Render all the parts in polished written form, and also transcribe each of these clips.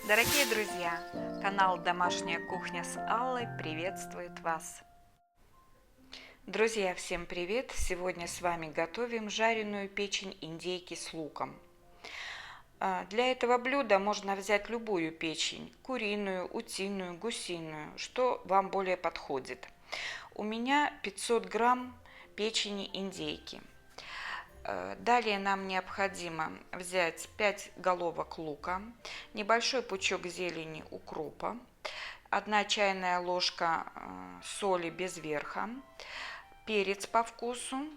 Дорогие друзья, канал «Домашняя кухня» с Аллой приветствует вас. Друзья, всем привет! Сегодня с вами готовим жареную печень индейки с луком. Для этого блюда можно взять любую печень, куриную, утиную, гусиную, что вам более подходит. У меня 500 грамм печени индейки. Далее нам необходимо взять 5 головок лука, небольшой пучок зелени укропа, 1 чайная ложка соли без верха, перец по вкусу,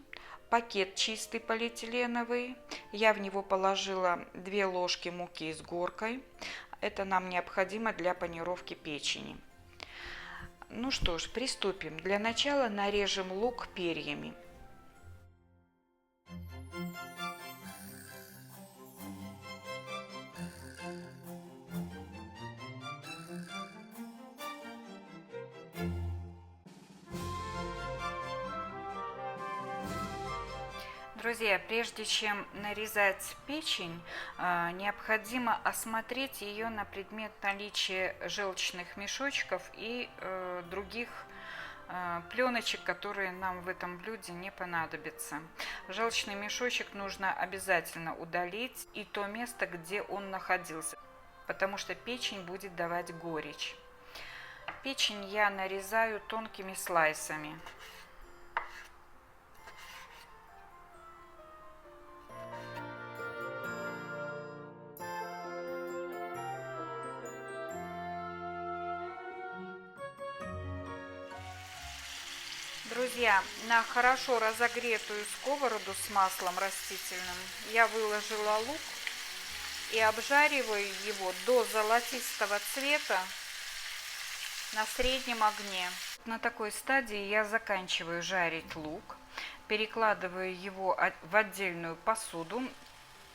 пакет чистый полиэтиленовый. Я в него положила 2 ложки муки с горкой. Это нам необходимо для панировки печени. Ну что ж, приступим. Для начала нарежем лук перьями. Друзья, прежде чем нарезать печень, необходимо осмотреть ее на предмет наличия желчных мешочков и других пленочек, которые нам в этом блюде не понадобятся. Желчный мешочек нужно обязательно удалить и то место, где он находился, потому что печень будет давать горечь. Печень я нарезаю тонкими слайсами. Друзья, на хорошо разогретую сковороду с маслом растительным я выложила лук и обжариваю его до золотистого цвета на среднем огне. На такой стадии я заканчиваю жарить лук, перекладываю его в отдельную посуду,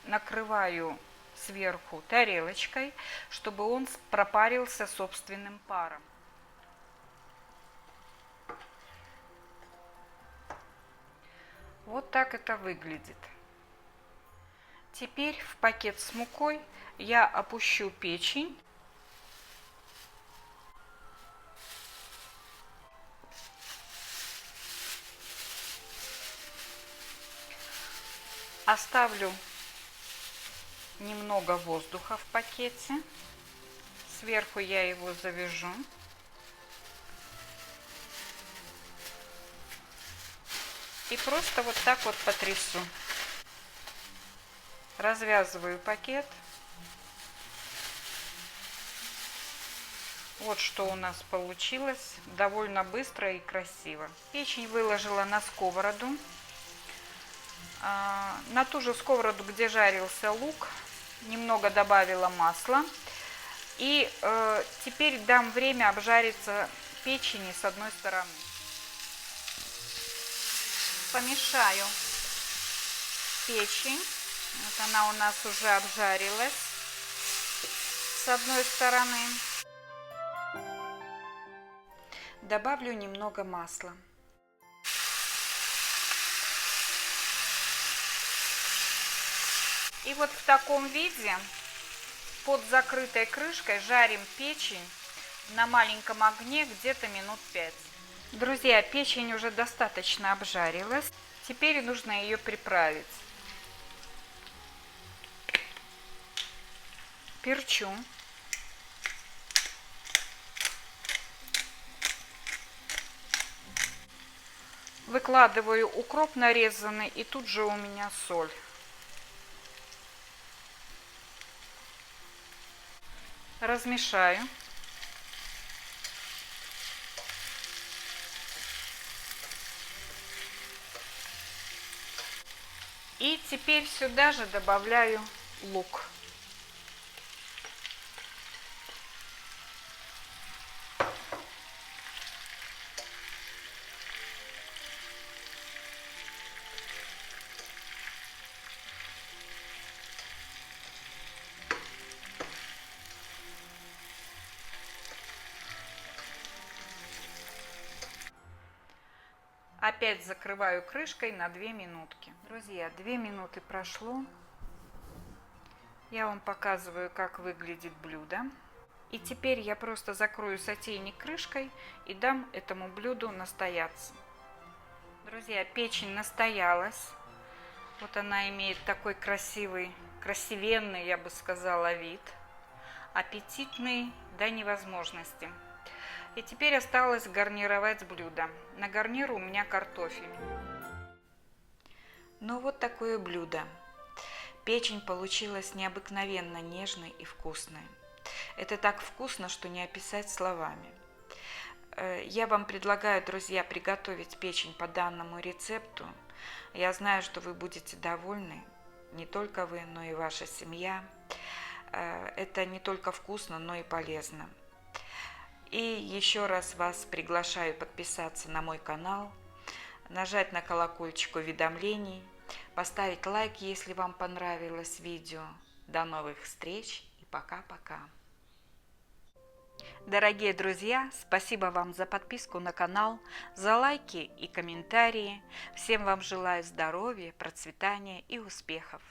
накрываю сверху тарелочкой, чтобы он пропарился собственным паром. Вот так это выглядит. Теперь в пакет с мукой я опущу печень. Оставлю немного воздуха в пакете. Сверху я его завяжу. И просто вот так вот потрясу. Развязываю пакет. Вот что у нас получилось. Довольно быстро и красиво. Печень выложила на сковороду. На ту же сковороду, где жарился лук, немного добавила масла. И теперь дам время обжариться печени с одной стороны. Помешаю печень. Вот она у нас уже обжарилась с одной стороны. Добавлю немного масла. И вот в таком виде под закрытой крышкой жарим печень на маленьком огне где-то минут 5. Друзья, печень уже достаточно обжарилась. Теперь нужно ее приправить. Перчу. Выкладываю укроп нарезанный, и тут же у меня соль. Размешаю. И теперь сюда же добавляю лук. Опять закрываю крышкой на 2 минутки. Друзья, 2 минуты прошло. Я вам показываю, как выглядит блюдо. И теперь я просто закрою сотейник крышкой и дам этому блюду настояться. Друзья, печень настоялась. Вот она имеет такой красивый, красивенный, я бы сказала, вид. Аппетитный до невозможности. И теперь осталось гарнировать блюдо. На гарнир у меня картофель. Ну вот такое блюдо. Печень получилась необыкновенно нежной и вкусной. Это так вкусно, что не описать словами. Я вам предлагаю, друзья, приготовить печень по данному рецепту. Я знаю, что вы будете довольны, не только вы, но и ваша семья. Это не только вкусно, но и полезно. И еще раз вас приглашаю подписаться на мой канал, нажать на колокольчик уведомлений, поставить лайк, если вам понравилось видео. До новых встреч и пока-пока. Дорогие друзья, спасибо вам за подписку на канал, за лайки и комментарии. Всем вам желаю здоровья, процветания и успехов.